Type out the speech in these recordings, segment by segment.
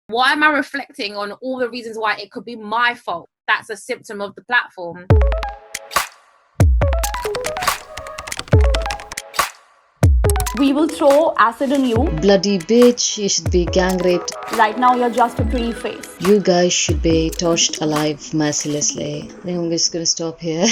Why am I reflecting on all the reasons why it could be my fault? That's a symptom of the platform. We will throw acid on you. Bloody bitch, you should be gang raped. Right now, you're just a pretty face. You guys should be torched alive mercilessly. I think I'm just gonna stop here.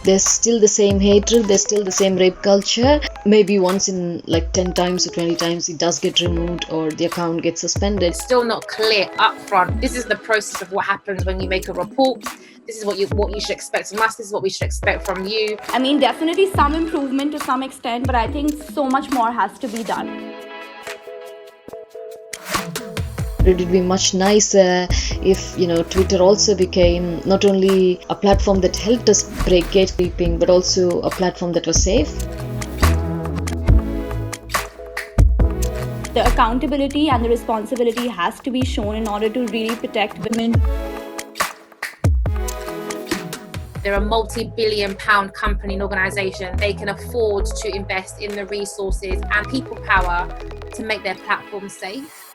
There's still the same hatred, there's still the same rape culture. Maybe once in like 10 times or 20 times it does get removed or the account gets suspended. It's still not clear up front. This is the process of what happens when you make a report. This is what you should expect from us. This is what we should expect from you. I mean, definitely some improvement to some extent, but I think so much more has to be done. It would be much nicer if, Twitter also became not only a platform that helped us break gatekeeping, but also a platform that was safe. The accountability and the responsibility has to be shown in order to really protect women. They're a multi-billion-pound company and organisation. They can afford to invest in the resources and people power to make their platform safe.